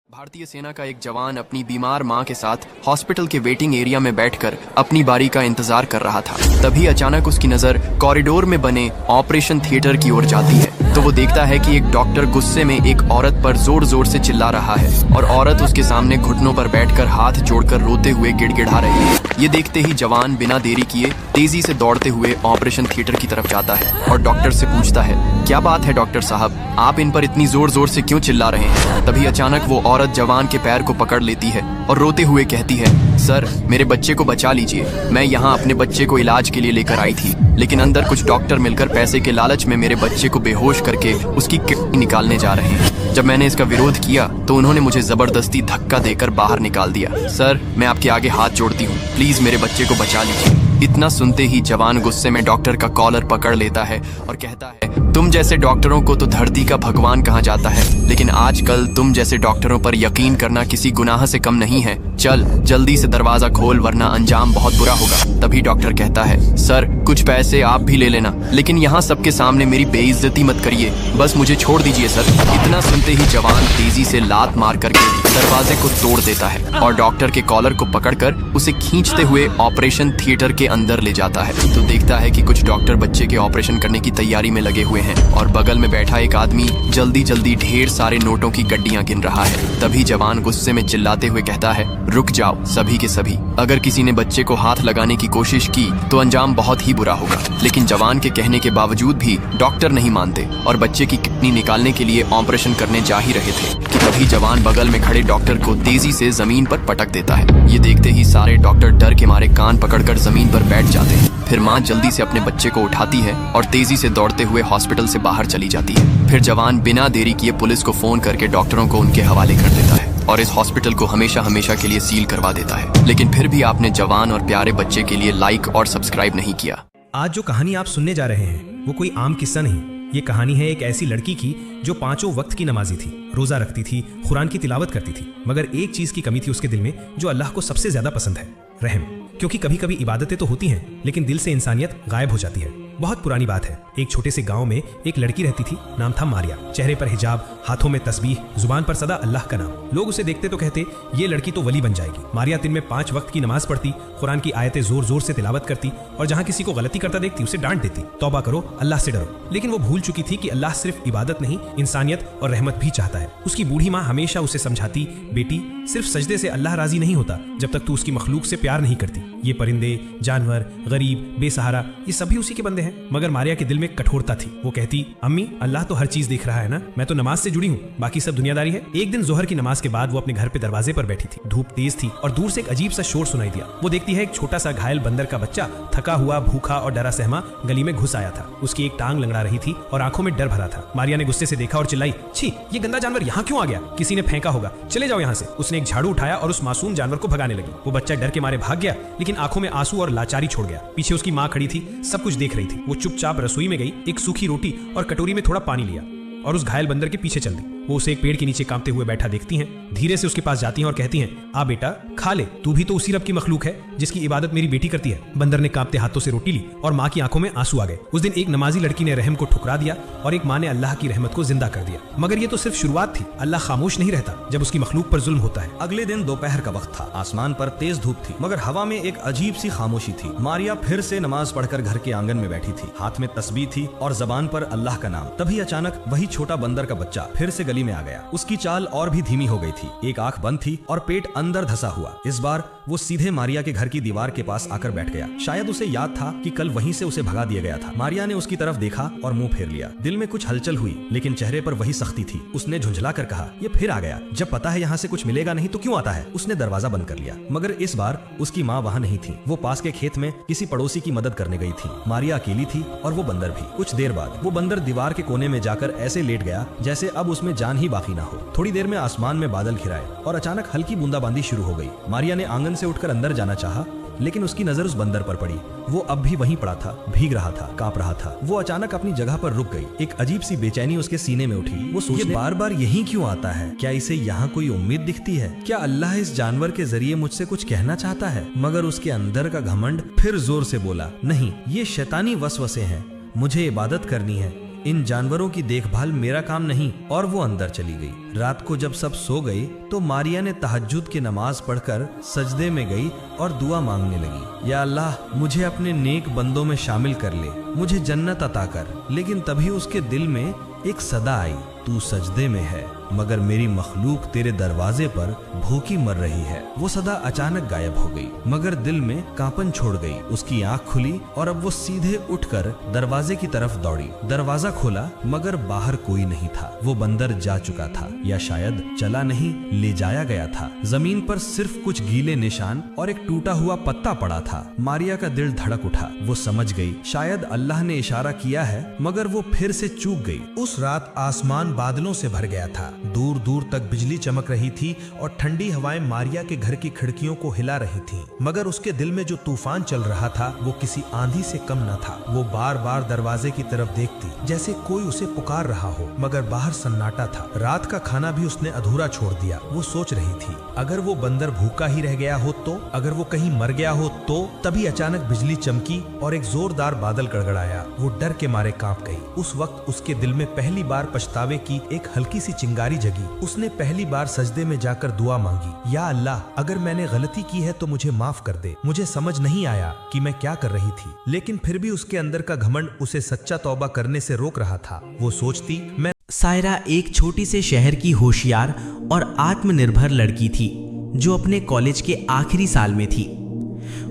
भारतीय सेना का एक जवान अपनी बीमार मां के साथ हॉस्पिटल के वेटिंग एरिया में बैठकर अपनी बारी का इंतजार कर रहा था। तभी अचानक उसकी नजर कॉरिडोर में बने ऑपरेशन थिएटर की ओर जाती है तो वो देखता है कि एक डॉक्टर गुस्से में एक औरत पर जोर जोर से चिल्ला रहा है और औरत उसके सामने घुटनों पर बैठकर हाथ जोड़कर रोते हुए गिड़गिड़ा रही है। ये देखते ही जवान बिना देरी किए तेजी से दौड़ते हुए ऑपरेशन थिएटर की तरफ जाता है और डॉक्टर से पूछता है, क्या बात है डॉक्टर साहब, आप इन पर इतनी जोर जोर से क्यों चिल्ला रहे हैं? तभी अचानक वो औरत जवान के पैर को पकड़ लेती है और रोते हुए कहती है, सर मेरे बच्चे को बचा लीजिए, मैं यहाँ अपने बच्चे को इलाज के लिए लेकर आई थी, लेकिन अंदर कुछ डॉक्टर मिलकर पैसे के लालच में मेरे बच्चे को बेहोश करके उसकी किडनी निकालने जा रहे हैं। जब मैंने इसका विरोध किया तो उन्होंने मुझे जबरदस्ती धक्का देकर बाहर निकाल दिया। सर मैं आपके आगे हाथ जोड़ती हूँ, प्लीज मेरे बच्चे को बचा लीजिए। इतना सुनते ही जवान गुस्से में डॉक्टर का कॉलर पकड़ लेता है और कहता है, तुम जैसे डॉक्टरों को तो धरती का भगवान कहा जाता है, लेकिन आजकल तुम जैसे डॉक्टरों पर यकीन करना किसी गुनाह से कम नहीं है। चल जल्दी से दरवाजा खोल वरना अंजाम बहुत बुरा होगा। तभी डॉक्टर कहता है, सर कुछ पैसे आप भी ले लेना, लेकिन यहाँ सबके सामने मेरी बेइज्जती मत करिए, बस मुझे छोड़ दीजिए सर। इतना सुनते ही जवान तेजी से लात मार करके दरवाजे को तोड़ देता है और डॉक्टर के कॉलर को पकड़कर उसे खींचते हुए ऑपरेशन थिएटर के अंदर ले जाता है तो देखता है कि कुछ डॉक्टर बच्चे के ऑपरेशन करने की तैयारी में लगे हुए हैं और बगल में बैठा एक आदमी जल्दी जल्दी ढेर सारे नोटों की गड्डियां गिन रहा है। तभी जवान गुस्से में चिल्लाते हुए कहता है, रुक जाओ सभी के सभी, अगर किसी ने बच्चे को हाथ लगाने की कोशिश की तो अंजाम बहुत ही बुरा होगा। लेकिन जवान के कहने के बावजूद भी डॉक्टर नहीं मानते और बच्चे की किडनी निकालने के लिए ऑपरेशन करने जा ही रहे थे कि तभी जवान बगल में खड़े डॉक्टर को तेजी से जमीन पर पटक देता है। ये देखते ही सारे डॉक्टर डर के मारे कान पकड़कर जमीन पर बैठ जाते हैं। फिर माँ जल्दी से अपने बच्चे को उठाती है और तेजी से दौड़ते हुए हॉस्पिटल से बाहर चली जाती है। फिर जवान बिना देरी किए पुलिस को फोन करके डॉक्टरों को उनके हवाले कर देता है और इस हॉस्पिटल को हमेशा हमेशा के लिए सील करवा देता है। लेकिन फिर भी आपने जवान और प्यारे बच्चे के लिए लाइक और सब्सक्राइब नहीं किया। आज जो कहानी आप सुनने जा रहे हैं वो कोई आम किस्सा नहीं, ये कहानी है एक ऐसी लड़की की जो 5 वक्त की नमाजी थी, रोजा रखती थी, कुरान की तिलावत करती थी, मगर एक चीज की कमी थी उसके दिल में जो अल्लाह को सबसे ज्यादा पसंद है, रहम। क्योंकि कभी कभी इबादतें तो होती हैं लेकिन दिल से इंसानियत गायब हो जाती है। बहुत पुरानी बात है, एक छोटे से गांव में एक लड़की रहती थी, नाम था मारिया। चेहरे पर हिजाब, हाथों में तस्बीह, जुबान पर सदा अल्लाह का नाम। लोग उसे देखते तो कहते ये लड़की तो वली बन जाएगी। मारिया दिन में 5 वक्त की नमाज पढ़ती, कुरान की आयतें जोर जोर से तिलावत करती और जहाँ किसी को गलती करता देखती उसे डांट देती, तौबा करो, अल्लाह से डरो। लेकिन वो भूल चुकी थी कि अल्लाह सिर्फ इबादत नहीं, इंसानियत और रहमत भी चाहता है। उसकी बूढ़ी माँ हमेशा उसे समझाती, बेटी सिर्फ सजदे से अल्लाह राजी नहीं होता जब तक तू उसकी मखलूक से प्यार नहीं करती। ये परिंदे, जानवर, गरीब, बेसहारा, ये सभी उसी के बंदे हैं। मगर मारिया के दिल में कठोरता थी। वो कहती, अम्मी अल्लाह तो हर चीज देख रहा है ना, मैं तो नमाज से जुड़ी हूँ, बाकी सब दुनियादारी है। एक दिन जोहर की नमाज के बाद वो अपने घर पे दरवाजे पर बैठी थी। धूप तेज थी और दूर से एक अजीब सा शोर सुनाई दिया। वो देखती है एक छोटा सा घायल बंदर का बच्चा थका हुआ, भूखा और डरा सहमा गली में घुस आया था। उसकी एक टांग लंगड़ा रही थी और आंखों में डर भरा था। मारिया ने गुस्से से देखा और चिल्लाई, छी ये गंदा जानवर यहाँ क्यों आ गया? किसी ने फेंका होगा, चले जाओ यहाँ से। उसने एक झाड़ू उठाया और उस मासूम जानवर को भगाने लगी। वो बच्चा डर के मारे भाग गया लेकिन आंखों में आंसू और लाचारी छोड़ गया। पीछे उसकी माँ खड़ी थी, सब कुछ देख रही थी। वो चुपचाप रसोई में गई, एक सूखी रोटी और कटोरी में थोड़ा पानी लिया और उस घायल बंदर के पीछे चल दी। वो उसे एक पेड़ के नीचे कांपते हुए बैठा देखती हैं, धीरे से उसके पास जाती हैं और कहती हैं, आ बेटा खा ले, तू भी तो उसी रब की मखलूक है जिसकी इबादत मेरी बेटी करती है। बंदर ने कांपते हाथों से रोटी ली और माँ की आंखों में आंसू आ गए। उस दिन एक नमाजी लड़की ने रहम को ठुकरा दिया और एक माँ ने अल्लाह की रहमत को जिंदा कर दिया। मगर ये तो सिर्फ शुरुआत थी। अल्लाह खामोश नहीं रहता जब उसकी मखलूक पर जुल्म होता है। अगले दिन दोपहर का वक्त था, आसमान पर तेज धूप थी मगर हवा में एक अजीब सी खामोशी थी। मारिया फिर से नमाज पढ़कर घर के आंगन में बैठी थी, हाथ में तस्बीह थी और जबान पर अल्लाह का नाम। तभी अचानक वही छोटा बंदर का बच्चा फिर से गली में आ गया। उसकी चाल और भी धीमी हो गई थी, एक आंख बंद थी और पेट अंदर धसा हुआ। इस बार वो सीधे मारिया के घर की दीवार के पास आकर बैठ गया। शायद उसे याद था कि कल वहीं से उसे भगा दिया गया था। मारिया ने उसकी तरफ देखा और मुंह फेर लिया। दिल में कुछ हलचल हुई लेकिन चेहरे पर वही सख्ती थी। उसने झुंझला कर कहा, ये फिर आ गया, जब पता है यहाँ से कुछ मिलेगा नहीं तो क्यों आता है? उसने दरवाजा बंद कर लिया। मगर इस बार उसकी माँ वहाँ नहीं थी। वो पास के खेत में किसी पड़ोसी की मदद करने गई थी। मारिया अकेली थी और वो बंदर भी। कुछ देर बाद वो बंदर दीवार के कोने में जाकर ऐसे लेट गया जैसे अब उसमें जान ही बाकी ना हो। थोड़ी देर में आसमान में बादल घिराए और अचानक हल्की बूंदाबांदी शुरू हो गई। मारिया ने आंगन से उठकर अंदर जाना चाहा लेकिन उसकी नजर उस बंदर पर पड़ी। वो अब भी वहीं पड़ा था, भीग रहा था, कांप रहा था। वो अचानक अपनी जगह पर रुक गई। एक अजीब सी बेचैनी उसके सीने में उठी। वो सोचने, बार बार यहीं क्यों आता है? क्या इसे यहाँ कोई उम्मीद दिखती है? क्या अल्लाह इस जानवर के जरिए मुझसे कुछ कहना चाहता है? मगर उसके अंदर का घमंड फिर जोर से बोला, नहीं, ये शैतानी वसवसे हैं, मुझे इबादत करनी है, इन जानवरों की देखभाल मेरा काम नहीं, और वो अंदर चली गई। रात को जब सब सो गए तो मारिया ने तहज्जुद की नमाज पढ़कर सजदे में गई और दुआ मांगने लगी, या अल्लाह, मुझे अपने नेक बंदों में शामिल कर ले, मुझे जन्नत अता कर। लेकिन तभी उसके दिल में एक सदा आई, तू सजदे में है मगर मेरी मखलूक तेरे दरवाजे पर भूखी मर रही है। वो सदा अचानक गायब हो गई, मगर दिल में कांपन छोड़ गई। उसकी आंख खुली और अब वो सीधे उठकर दरवाजे की तरफ दौड़ी। दरवाजा खोला मगर बाहर कोई नहीं था। वो बंदर जा चुका था, या शायद चला नहीं, ले जाया गया था। जमीन पर सिर्फ कुछ गीले निशान और एक टूटा हुआ पत्ता पड़ा था। मारिया का दिल धड़क उठा। वो समझ गई शायद अल्लाह ने इशारा किया है, मगर वो फिर से चूक गई। उस रात आसमान बादलों से भर गया था। दूर दूर तक बिजली चमक रही थी और ठंडी हवाएं मारिया के घर की खिड़कियों को हिला रही थीं। मगर उसके दिल में जो तूफान चल रहा था वो किसी आंधी से कम न था। वो बार बार दरवाजे की तरफ देखती, जैसे कोई उसे पुकार रहा हो, मगर बाहर सन्नाटा था। रात का खाना भी उसने अधूरा छोड़ दिया। वो सोच रही थी, अगर वो बंदर भूखा ही रह गया हो तो, अगर वो कहीं मर गया हो तो। तभी अचानक बिजली चमकी और एक जोरदार बादल गड़गड़ाया। वो डर के मारे कांप गई। उस वक्त उसके दिल में पहली बार पछतावे की एक हल्की सी चिंगारी जगी। उसने पहली बार सजदे में जाकर दुआ मांगी, या अल्लाह, अगर मैंने गलती की है तो मुझे माफ कर दे। मुझे समझ नहीं आया कि मैं क्या कर रही थी, लेकिन फिर भी उसके अंदर का घमंड उसे सच्चा तौबा करने से रोक रहा था। वो सोचती, मैं सायरा एक छोटी से शहर की होशियार और आत्मनिर्भर लड़की थी जो अपने कॉलेज के आखिरी साल में थी।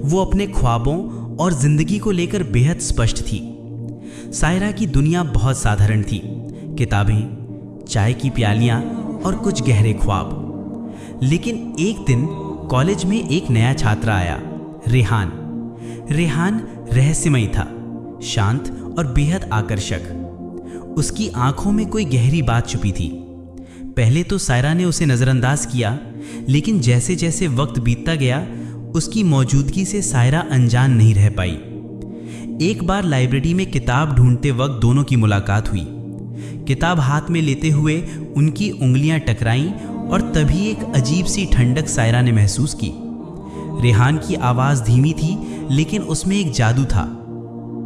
वो अपने ख्वाबों और जिंदगी को लेकर बेहद स्पष्ट थी। सायरा की दुनिया बहुत साधारण थी, किताबें, चाय की प्यालियां और कुछ गहरे ख्वाब। लेकिन एक दिन कॉलेज में एक नया छात्र आया, रेहान। रेहान रहस्यमयी था, शांत और बेहद आकर्षक। उसकी आंखों में कोई गहरी बात छुपी थी। पहले तो सायरा ने उसे नज़रअंदाज किया, लेकिन जैसे जैसे वक्त बीतता गया उसकी मौजूदगी से सायरा अनजान नहीं रह पाई। एक बार लाइब्रेरी में किताब ढूंढते वक्त दोनों की मुलाकात हुई। किताब हाथ में लेते हुए उनकी उंगलियां टकराईं और तभी एक अजीब सी ठंडक सायरा ने महसूस की। रेहान की आवाज़ धीमी थी, लेकिन उसमें एक जादू था।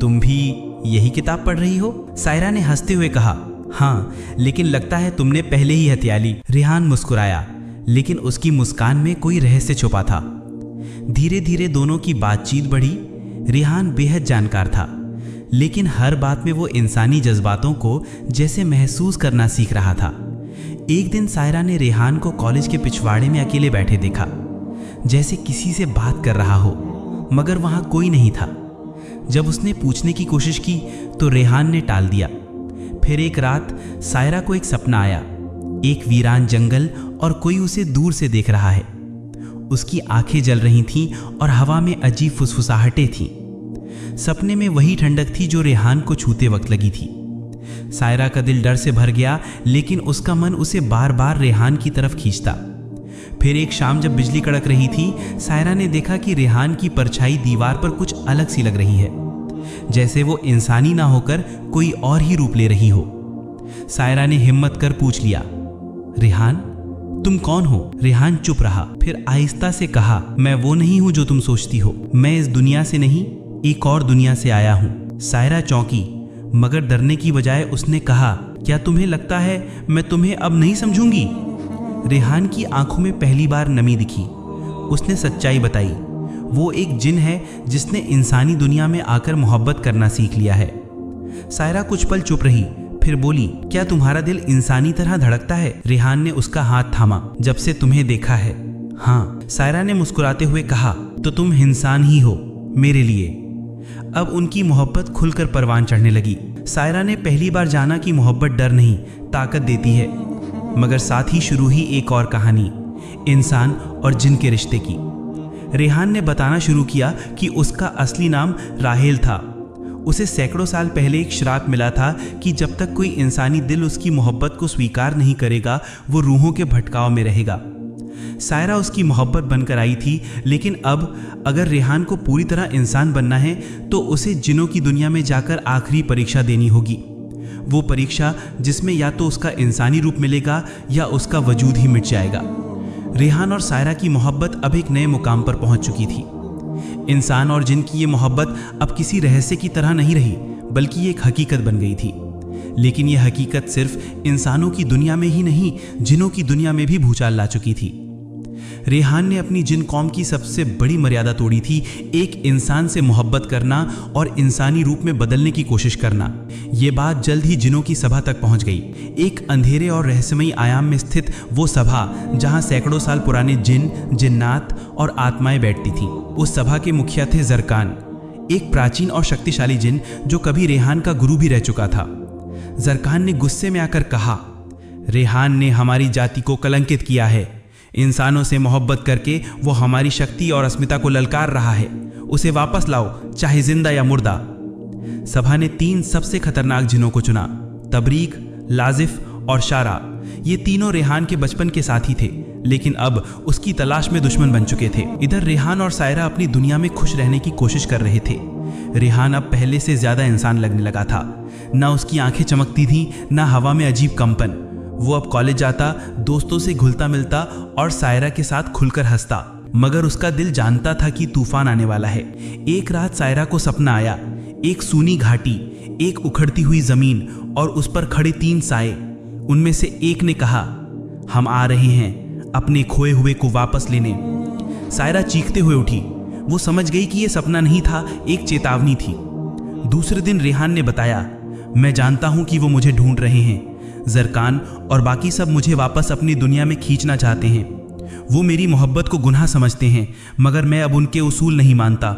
तुम भी यही किताब पढ़ रही हो? सायरा ने हंसते हुए कहा। हाँ, लेकिन लगता है तुमने पहले ही हत्या ली। रेहान मुस्कुराया, लेकिन उसकी मुस्कान में कोई रहस्य छुपा था। धीरे धीरे दोनों की बातचीत बढ़ी। रेहान बेहद जानकार था, लेकिन हर बात में वो इंसानी जज्बातों को जैसे महसूस करना सीख रहा था। एक दिन सायरा ने रेहान को कॉलेज के पिछवाड़े में अकेले बैठे देखा, जैसे किसी से बात कर रहा हो, मगर वहाँ कोई नहीं था। जब उसने पूछने की कोशिश की तो रेहान ने टाल दिया। फिर एक रात सायरा को एक सपना आया, एक वीरान जंगल और कोई उसे दूर से देख रहा है। उसकी आंखें जल रही थीं और हवा में अजीब फुसफुसाहटें थीं। सपने में वही ठंडक थी जो रेहान को छूते वक्त लगी थी। सायरा का दिल डर से भर गया, लेकिन उसका मन उसे बार बार रेहान की तरफ खींचता। फिर एक शाम जब बिजली कड़क रही थी, सायरा ने देखा कि रेहान की परछाई दीवार पर कुछ अलग सी लग रही है, जैसे वो इंसानी ना होकर कोई और ही रूप ले रही हो। सायरा ने हिम्मत कर पूछ लिया, रेहान, तुम कौन हो? रेहान चुप रहा, फिर आहिस्ता से कहा, मैं वो नहीं हूं जो तुम सोचती हो। मैं इस दुनिया से नहीं, एक और दुनिया से आया हूं। सायरा चौंकी, मगर डरने की बजाय उसने कहा, क्या तुम्हें लगता है मैं तुम्हें अब नहीं समझूंगी? रेहान की आंखों में पहली बार नमी दिखी। उसने सच्चाई बताई, वो एक जिन है जिसने इंसानी दुनिया में आकर मोहब्बत करना सीख लिया है। सायरा कुछ पल चुप रही, फिर बोली, क्या तुम्हारा दिल इंसानी तरह धड़कता है? रेहान ने उसका हाथ थामा, जब से तुम्हें देखा है। हाँ, सायरा ने मुस्कुराते हुए कहा, तो तुम इंसान ही हो मेरे लिए। अब उनकी मोहब्बत खुलकर परवान चढ़ने लगी। सायरा ने पहली बार जाना कि मोहब्बत डर नहीं, ताकत देती है। मगर साथ ही शुरू ही एक और कहानी, इंसान और जिन के रिश्ते की। रेहान ने बताना शुरू किया कि उसका असली नाम राहेल था। उसे सैकड़ों साल पहले एक श्राप मिला था कि जब तक कोई इंसानी दिल उसकी मोहब्बत को स्वीकार नहीं करेगा, वो रूहों के भटकाव में रहेगा। सायरा उसकी मोहब्बत बनकर आई थी, लेकिन अब अगर रेहान को पूरी तरह इंसान बनना है तो उसे जिनों की दुनिया में जाकर आखिरी परीक्षा देनी होगी। वो परीक्षा जिसमें या तो उसका इंसानी रूप मिलेगा या उसका वजूद ही मिट जाएगा। रेहान और सायरा की मोहब्बत अब एक नए मुकाम पर पहुंच चुकी थी। इंसान और जिन की ये मोहब्बत अब किसी रहस्य की तरह नहीं रही, बल्कि एक हकीकत बन गई थी। लेकिन यह हकीकत सिर्फ इंसानों की दुनिया में ही नहीं, जिनों की दुनिया में भी भूचाल ला चुकी थी। रेहान ने अपनी जिन कौम की सबसे बड़ी मर्यादा तोड़ी थी, एक इंसान से मोहब्बत करना और इंसानी रूप में बदलने की कोशिश करना। ये बात जल्द ही जिनों की सभा तक पहुंच गई, एक अंधेरे और रहस्यमयी आयाम में स्थित वो सभा जहां सैकड़ों साल पुराने जिन, जिन्नात और आत्माएं बैठती थीं। उस सभा के मुखिया थे जरकान, एक प्राचीन और शक्तिशाली जिन जो कभी रेहान का गुरु भी रह चुका था। जरकान ने गुस्से में आकर कहा, रेहान ने हमारी जाति को कलंकित किया है। इंसानों से मोहब्बत करके वो हमारी शक्ति और अस्मिता को ललकार रहा है। उसे वापस लाओ, चाहे जिंदा या मुर्दा। सभा ने 3 सबसे खतरनाक जिनों को चुना, तबरीक, लाजिफ और शारा। ये तीनों रेहान के बचपन के साथी थे, लेकिन अब उसकी तलाश में दुश्मन बन चुके थे। इधर रेहान और सायरा अपनी दुनिया में खुश रहने की कोशिश कर रहे थे। रेहान अब पहले से ज्यादा इंसान लगने लगा था। ना उसकी आंखें चमकती थीं, ना हवा में अजीब कंपन। वो अब कॉलेज जाता, दोस्तों से घुलता मिलता और सायरा के साथ खुलकर हंसता। मगर उसका दिल जानता था कि तूफान आने वाला है। एक रात सायरा को सपना आया, एक सूनी घाटी, एक उखड़ती हुई जमीन और उस पर खड़े 3 साए। उनमें से एक ने कहा, हम आ रहे हैं अपने खोए हुए को वापस लेने। सायरा चीखते हुए उठी। वो समझ गई कि यह सपना नहीं था, एक चेतावनी थी। दूसरे दिन रेहान ने बताया, मैं जानता हूं कि वो मुझे ढूंढ रहे हैं। जरकान और बाकी सब मुझे वापस अपनी दुनिया में खींचना चाहते हैं। वो मेरी मोहब्बत को गुनाह समझते हैं, मगर मैं अब उनके उसूल नहीं मानता।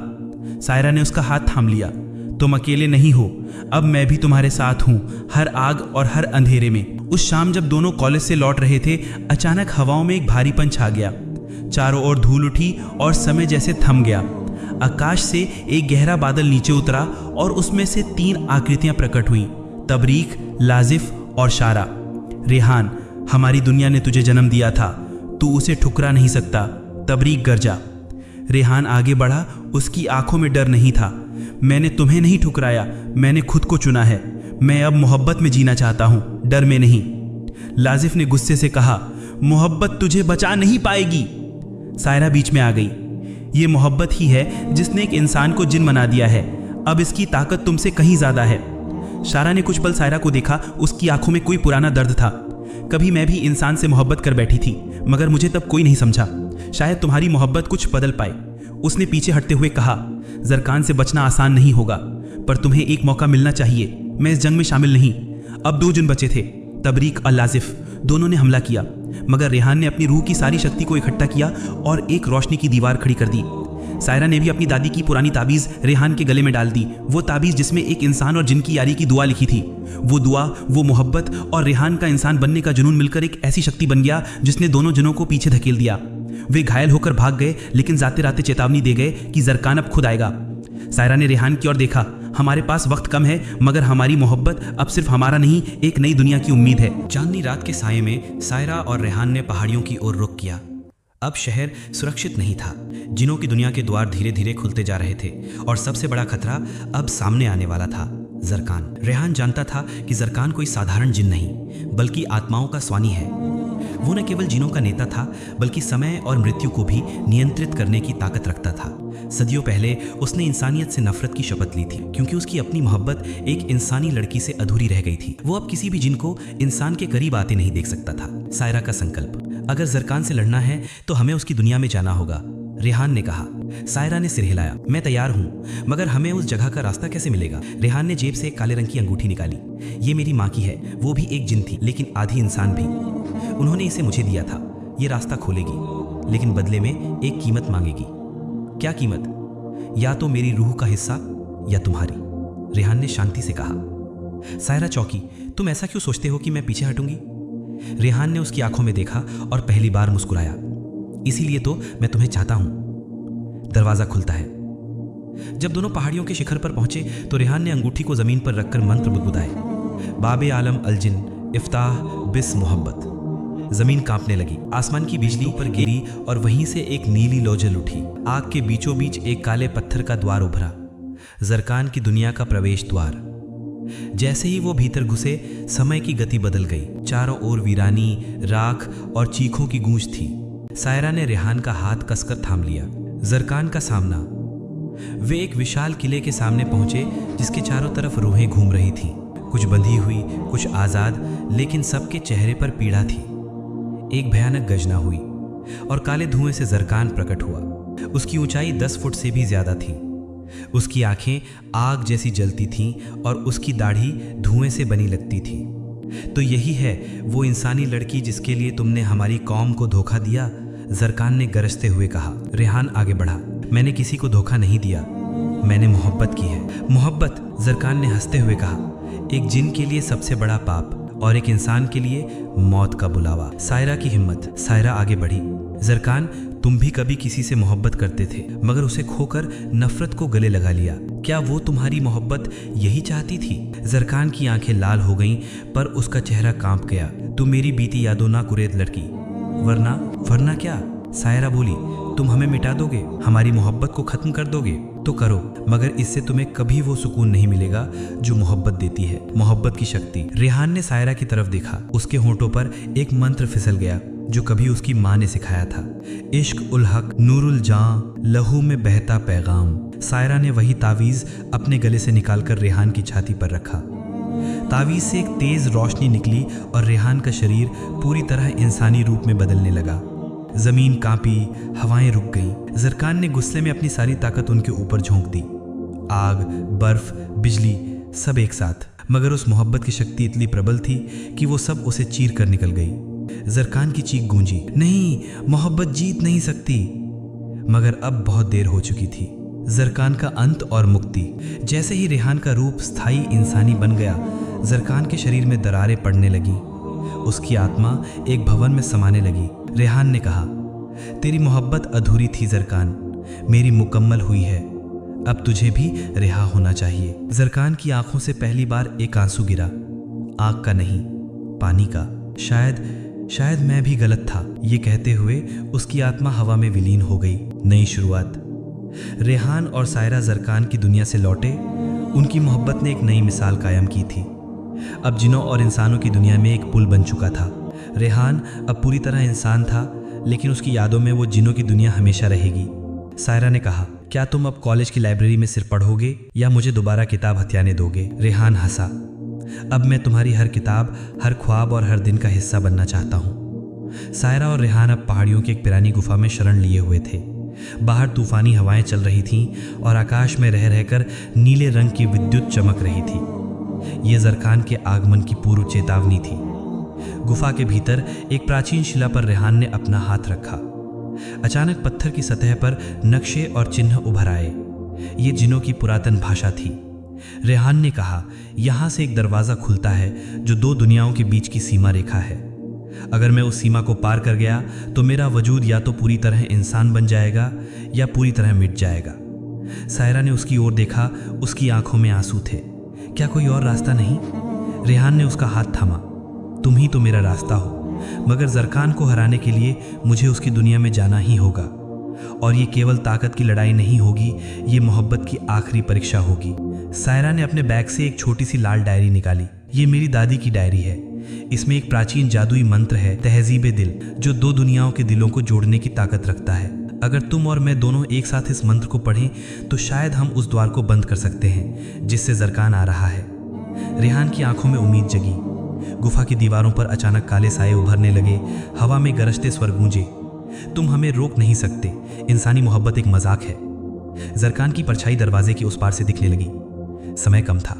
सायरा ने उसका हाथ थाम लिया। तुम अकेले नहीं हो, अब मैं भी तुम्हारे साथ हूं, हर आग और हर अंधेरे में। उस शाम जब दोनों कॉलेज से लौट रहे थे, अचानक हवाओं में एक भारीपन छा गया। चारों ओर धूल उठी और समय जैसे थम गया। आकाश से एक गहरा बादल नीचे उतरा और उसमें से 3 आकृतियां प्रकट हुईं, तबरीक, लाजिफ और शारा। रेहान, हमारी दुनिया ने तुझे जन्म दिया था, तू उसे ठुकरा नहीं सकता। तबरीक गरजा। रेहान आगे बढ़ा, उसकी आंखों में डर नहीं था। मैंने तुम्हें नहीं ठुकराया, मैंने खुद को चुना है। मैं अब मोहब्बत में जीना चाहता हूं, डर में नहीं। लाजिफ ने गुस्से से कहा, मोहब्बत तुझे बचा नहीं पाएगी। सायरा बीच में आ गई। ये मोहब्बत ही है जिसने एक इंसान को जिन बना दिया है। अब इसकी ताकत तुमसे कहीं ज्यादा है। शारा ने कुछ पल सायरा को देखा। उसकी आंखों में कोई पुराना दर्द था। कभी मैं भी इंसान से मोहब्बत कर बैठी थी, मगर मुझे तब कोई नहीं समझा। शायद तुम्हारी मोहब्बत कुछ बदल पाए। उसने पीछे हटते हुए कहा, जरकान से बचना आसान नहीं होगा, पर तुम्हें एक मौका मिलना चाहिए। मैं इस जंग में शामिल नहीं। अब 2 जिन बचे थे, तबरीक और लाजिफ। दोनों ने हमला किया, मगर रेहान ने अपनी रूह की सारी शक्ति को इकट्ठा किया और एक रोशनी की दीवार खड़ी कर दी। सायरा ने भी अपनी दादी की पुरानी ताबीज रेहान के गले में डाल दी। वो ताबीज जिसमें एक इंसान और जिन की यारी की दुआ लिखी थी। वो दुआ, वो मोहब्बत और रेहान का इंसान बनने का जुनून मिलकर एक ऐसी शक्ति बन गया जिसने दोनों जिनों को पीछे धकेल दिया। वे घायल होकर भाग गए, लेकिन जाते राते चेतावनी दे गए कि जरकान अब खुद आएगा। सायरा ने रेहान की ओर देखा। हमारे पास वक्त कम है, मगर हमारी मोहब्बत अब सिर्फ हमारा नहीं, एक नई दुनिया की उम्मीद है। चांदनी रात के साये में सायरा और रेहान ने पहाड़ियों की ओर रुख किया। अब शहर सुरक्षित नहीं था। जिनों की दुनिया के द्वार धीरे धीरे खुलते जा रहे थे और सबसे बड़ा खतरा अब सामने आने वाला था, जरकान। रेहान जानता था कि जरकान कोई साधारण जिन नहीं, बल्कि आत्माओं का स्वामी है। वो न केवल जिनों का नेता था, बल्कि समय और मृत्यु को भी नियंत्रित करने की ताकत रखता था। सदियों पहले उसने इंसानियत से नफरत की शपथ ली थी, क्योंकि उसकी अपनी मोहब्बत एक इंसानी लड़की से अधूरी रह गई थी। वो अब किसी भी जिन को इंसान के करीब आते नहीं देख सकता था। सायरा का संकल्प, अगर जरकान से लड़ना है तो हमें उसकी दुनिया में जाना होगा, रेहान ने कहा। सायरा ने सिर हिलाया। मैं तैयार हूँ, मगर हमें उस जगह का रास्ता कैसे मिलेगा? रेहान ने जेब से एक काले रंग की अंगूठी निकाली। ये मेरी माँ की है। वो भी एक जिन थी, लेकिन आधी इंसान भी। उन्होंने इसे मुझे दिया था। ये रास्ता खोलेगी, लेकिन बदले में एक कीमत मांगेगी। क्या कीमत? या तो मेरी रूह का हिस्सा या तुम्हारी, रेहान ने शांति से कहा। सायरा चौंकी। तुम ऐसा क्यों सोचते हो कि मैं पीछे हटूंगी? रेहान ने उसकी आंखों में देखा और पहली बार मुस्कुराया। इसीलिए तो मैं तुम्हें चाहता हूं। दरवाजा खुलता है। जब दोनों पहाड़ियों के शिखर पर पहुंचे तो रेहान ने अंगूठी को जमीन पर रखकर मंत्र बुदबुदाए। बाबे आलम अलजिन इफ्ताह बिस मोहब्बत। जमीन कांपने लगी। आसमान की बिजली ऊपर गिरी और वहीं से एक नीली लौ जल उठी। आग के बीचों बीच एक काले पत्थर का द्वार उभरा, जरकान की दुनिया का प्रवेश द्वार। जैसे ही वो भीतर घुसे, समय की गति बदल गई। चारों ओर वीरानी, राख और चीखों की गूंज थी। सायरा ने रेहान का हाथ कसकर थाम लिया। जरकान का सामना। वे एक विशाल किले के सामने पहुंचे, जिसके चारों तरफ रूहें घूम रही थीं। कुछ बंधी हुई, कुछ आज़ाद, लेकिन सबके चेहरे पर पीड़ा थी। एक भयानक गर्जना हुई और काले धुएं से जरकान प्रकट हुआ। उसकी ऊंचाई 10 फुट से भी ज्यादा थी। उसकी आंखें आग जैसी जलती थीं और उसकी दाढ़ी धुएं से बनी लगती थी। तो यही है वो इंसानी लड़की जिसके लिए तुमने हमारी कौम को धोखा दिया, जरकान ने गरजते हुए कहा। रेहान आगे बढ़ा। मैंने किसी को धोखा नहीं दिया, मैंने मोहब्बत की है। मोहब्बत, जरकान ने हंसते हुए कहा। एक जिन के लिए सबसे बड़ा पाप और एक इंसान के लिए मौत का बुलावा। सायरा की हिम्मत। सायरा आगे बढ़ी। जरकान, तुम भी कभी किसी से मोहब्बत करते थे, मगर उसे खोकर नफरत को गले लगा लिया। क्या वो तुम्हारी मोहब्बत यही चाहती थी? जरकान की आंखें लाल हो गईं, पर उसका चेहरा कांप गया। तू मेरी बीती यादों ना कुरेद लड़की। वरना क्या? सायरा बोली। तुम हमें मिटा दोगे, हमारी मोहब्बत को खत्म कर दोगे? तो करो, मगर इससे तुम्हें कभी वो सुकून नहीं मिलेगा जो मोहब्बत देती है, मोहब्बत की शक्ति। रेहान ने सायरा की तरफ देखा। उसके होंठों पर एक मंत्र फिसल गया जो कभी उसकी माँ ने सिखाया था। इश्क उल हक नूरुल जां, लहू में बहता पैगाम। सायरा ने वही तावीज अपने गले से निकालकर रेहान की छाती पर रखा। तावीज से एक तेज रोशनी निकली और रेहान का शरीर पूरी तरह इंसानी रूप में बदलने लगा। जमीन कांपी, हवाएं रुक गईं। जरकान ने गुस्से में अपनी सारी ताकत उनके ऊपर झोंक दी। आग, बर्फ, बिजली, सब एक साथ। मगर उस मोहब्बत की शक्ति इतनी प्रबल थी कि वो सब उसे चीर कर निकल गई। जरकान की चीख गूंजी, नहीं, मोहब्बत जीत नहीं सकती। मगर अब बहुत देर हो चुकी थी। जरकान का अंत और मुक्ति। जैसे ही रेहान का रूप स्थायी इंसानी बन गया, जरकान के शरीर में दरारें पड़ने लगीं। उसकी आत्मा एक भवन में समाने लगी। रेहान ने कहा, तेरी मोहब्बत अधूरी थी जरकान, मेरी मुकम्मल हुई है। अब तुझे भी रिहा होना चाहिए। जरकान की आंखों से पहली बार एक आंसू गिरा। आग का नहीं, पानी का। शायद मैं भी गलत था। ये कहते हुए उसकी आत्मा हवा में विलीन हो गई। नई शुरुआत। रेहान और सायरा जरकान की दुनिया से लौटे। उनकी मोहब्बत ने एक नई मिसाल कायम की थी। अब जिनों और इंसानों की दुनिया में एक पुल बन चुका था। रेहान अब पूरी तरह इंसान था, लेकिन उसकी यादों में वो जिनों की दुनिया हमेशा रहेगी। सायरा ने कहा, क्या तुम अब कॉलेज की लाइब्रेरी में सिर्फ पढ़ोगे या मुझे दोबारा किताब हथियाने दोगे? रेहान हंसा। अब मैं तुम्हारी हर किताब, हर ख्वाब और हर दिन का हिस्सा बनना चाहता हूँ। सायरा और रेहान अब पहाड़ियों की एक पुरानी गुफा में शरण लिए हुए थे। बाहर तूफानी हवाएं चल रही थीं और आकाश में रह रहकर नीले रंग की विद्युत चमक रही थी। ये जरकान के आगमन की पूर्व चेतावनी थी। गुफा के भीतर एक प्राचीन शिला पर रेहान ने अपना हाथ रखा। अचानक पत्थर की सतह पर नक्शे और चिन्ह उभर आए। ये जिनों की पुरातन भाषा थी। रेहान ने कहा, यहाँ से एक दरवाज़ा खुलता है जो दो दुनियाओं के बीच की सीमा रेखा है। अगर मैं उस सीमा को पार कर गया तो मेरा वजूद या तो पूरी तरह इंसान बन जाएगा या पूरी तरह मिट जाएगा। सायरा ने उसकी ओर देखा। उसकी आंखों में आंसू थे। क्या कोई और रास्ता नहीं? रेहान ने उसका हाथ थामा। तुम ही तो मेरा रास्ता हो, मगर जरकान को हराने के लिए मुझे उसकी दुनिया में जाना ही होगा। और ये केवल ताकत की लड़ाई नहीं होगी, ये मोहब्बत की आखिरी परीक्षा होगी। सायरा ने अपने बैग से एक छोटी सी लाल डायरी निकाली। ये मेरी दादी की डायरी है। इसमें एक प्राचीन जादुई मंत्र है, तहजीब दिल, जो दो दुनियाओं के दिलों को जोड़ने की ताकत रखता है। अगर तुम और मैं दोनों एक साथ इस मंत्र को पढ़ें तो शायद हम उस द्वार को बंद कर सकते हैं जिससे जरकान आ रहा है। रेहान की आंखों में उम्मीद जगी। गुफा की दीवारों पर अचानक काले साए उभरने लगे। हवा में गरजते स्वर गूंजे, तुम हमें रोक नहीं सकते, इंसानी मोहब्बत एक मजाक है। जरकान की परछाई दरवाजे के उस पार से दिखने लगी। समय कम था।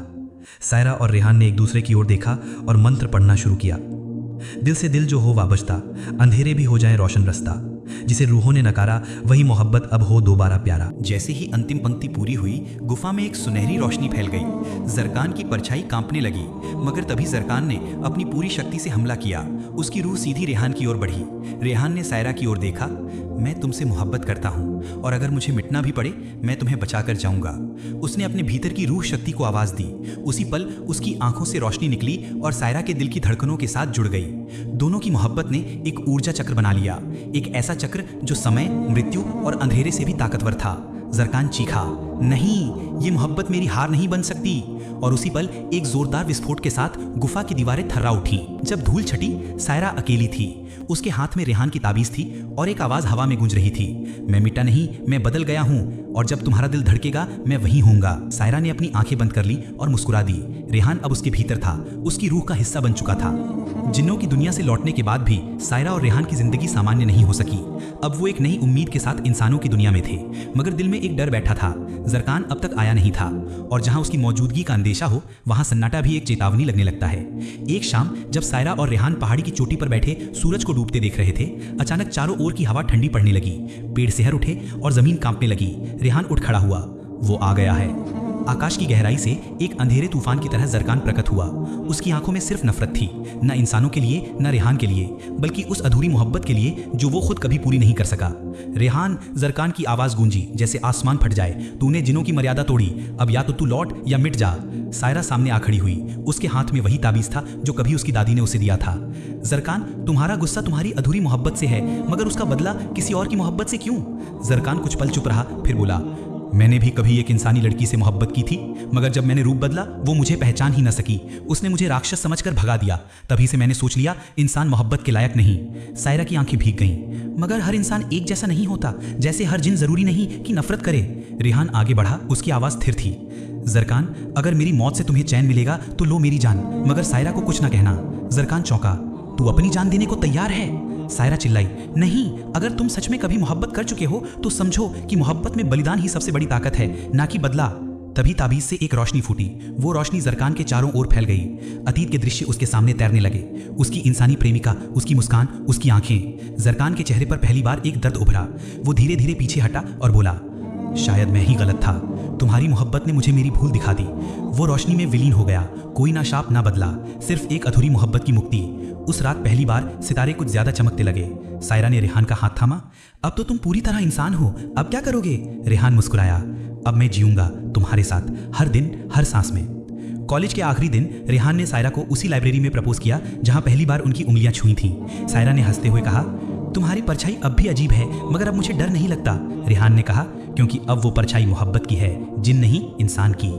सायरा और रेहान ने एक दूसरे की ओर देखा और मंत्र पढ़ना शुरू किया। दिल से दिल जो हो वाबस्ता, अंधेरे भी हो जाए रोशन रास्ता, जिसे रूहों ने नकारा वही मोहब्बत अब हो दोबारा प्यारा। जैसे ही अंतिम पंक्ति पूरी हुई, गुफा में एक सुनहरी रोशनी फैल गई। जरकान की परछाई कांपने लगी, मगर तभी जरकान ने अपनी पूरी शक्ति से हमला किया। उसकी रूह सीधी रेहान की ओर बढ़ी। रेहान ने सायरा की ओर देखा। मैं तुमसे मोहब्बत करता हूँ और अगर मुझे मिटना भी पड़े मैं तुम्हें बचा कर जाऊंगा। उसने अपने भीतर की रूह शक्ति को आवाज दी। उसी पल उसकी आंखों से रोशनी निकली और सायरा के दिल की धड़कनों के साथ जुड़ गई। दोनों की मोहब्बत ने एक ऊर्जा चक्र बना लिया, एक ऐसा चक्र जो समय, मृत्यु और अंधेरे से भी ताकतवर था। जरकान चीखा, नहीं, ये मोहब्बत मेरी हार नहीं बन सकती। और उसी पल एक जोरदार विस्फोट के साथ गुफा की दीवारें थर्रा उठी। जब धूल छटी, सायरा अकेली थी। उसके हाथ में रेहान की ताबीज थी और एक आवाज हवा में गूंज रही थी, मैं मिटा नहीं, मैं बदल गया हूँ, और जब तुम्हारा दिल धड़केगा मैं वहीं होऊंगा। सायरा ने अपनी आंखें बंद कर ली और मुस्कुरा दी। रेहान अब उसके भीतर था, उसकी रूह का हिस्सा बन चुका था। जिन्नों की दुनिया से लौटने के बाद भी सायरा और रेहान की जिंदगी सामान्य नहीं हो सकी। अब वो एक नई उम्मीद के साथ इंसानों की दुनिया में थे, मगर दिल में एक डर बैठा था। जरकान अब तक आया नहीं था, और जहां उसकी मौजूदगी का अंदेशा हो वहां सन्नाटा भी एक चेतावनी लगने लगता है। एक शाम जब सायरा और रेहान पहाड़ी की चोटी पर बैठे सूरज को डूबते देख रहे थे, अचानक चारों ओर की हवा ठंडी पड़ने लगी। पेड़ सिहर उठे और जमीन कांपने लगी। रेहान उठ खड़ा हुआ। वो आ गया है। आकाश की गहराई से एक अंधेरे तूफान की तरह जरकान प्रकट हुआ। उसकी आंखों में सिर्फ नफरत थी, न इंसानों के लिए न रेहान के लिए, बल्कि उस अधूरी मोहब्बत के लिए जो वो खुद कभी पूरी नहीं कर सका। रेहान, जरकान की आवाज गूंजी जैसे आसमान फट जाए, तूने जिनों की मर्यादा तोड़ी, अब या तो तू लौट या मिट जा। सायरा सामने आ खड़ी हुई। उसके हाथ में वही ताबीज था जो कभी उसकी दादी ने उसे दिया था। जरकान, तुम्हारा गुस्सा तुम्हारी अधूरी मोहब्बत से है, मगर उसका बदला किसी और की मोहब्बत से क्यों? जरकान कुछ पल चुप रहा, फिर बोला, मैंने भी कभी एक इंसानी लड़की से मोहब्बत की थी, मगर जब मैंने रूप बदला वो मुझे पहचान ही न सकी। उसने मुझे राक्षस समझकर भगा दिया। तभी से मैंने सोच लिया इंसान मोहब्बत के लायक नहीं। सायरा की आंखें भीग गईं। मगर हर इंसान एक जैसा नहीं होता, जैसे हर जिन जरूरी नहीं कि नफरत करे। रेहान आगे बढ़ा, उसकी आवाज स्थिर थी। जरकान, अगर मेरी मौत से तुम्हें चैन मिलेगा तो लो मेरी जान, मगर सायरा को कुछ न कहना। जरकान चौंका, तू अपनी जान देने को तैयार है? सायरा चिल्लाई, नहीं, अगर तुम सच में कभी मोहब्बत कर चुके हो तो समझो कि मोहब्बत में बलिदान ही सबसे बड़ी ताकत है, ना कि बदला। तभी ताबीज से एक रोशनी फूटी। वो रोशनी जरकान के चारों ओर फैल गई। अतीत के दृश्य उसके सामने तैरने लगे। उसकी इंसानी प्रेमिका, उसकी मुस्कान, उसकी आंखें। जरकान के चेहरे पर पहली बार एक दर्द उभरा। वो धीरे धीरे पीछे हटा और बोला, शायद मैं ही गलत था। तुम्हारी मोहब्बत ने मुझे मेरी भूल दिखा दी। वो रोशनी में विलीन हो गया। कोई ना शाप ना बदला, सिर्फ एक अधूरी मोहब्बत की मुक्ति। उस रात पहली बार सितारे कुछ ज्यादा चमकते लगे। सायरा ने रेहान का हाथ थामा। अब तो तुम पूरी तरह इंसान हो, अब क्या करोगे? रेहान मुस्कुराया, अब मैं जीऊंगा तुम्हारे साथ, हर दिन हर सांस में। कॉलेज के आखिरी दिन रेहान ने सायरा को उसी लाइब्रेरी में प्रपोज किया जहां पहली बार उनकी उंगलियां छुई थीं। सायरा ने हंसते हुए कहा, तुम्हारी परछाई अब भी अजीब है, मगर अब मुझे डर नहीं लगता। रेहान ने कहा, क्योंकि अब वो परछाई मोहब्बत की है, जिन नहीं इंसान की।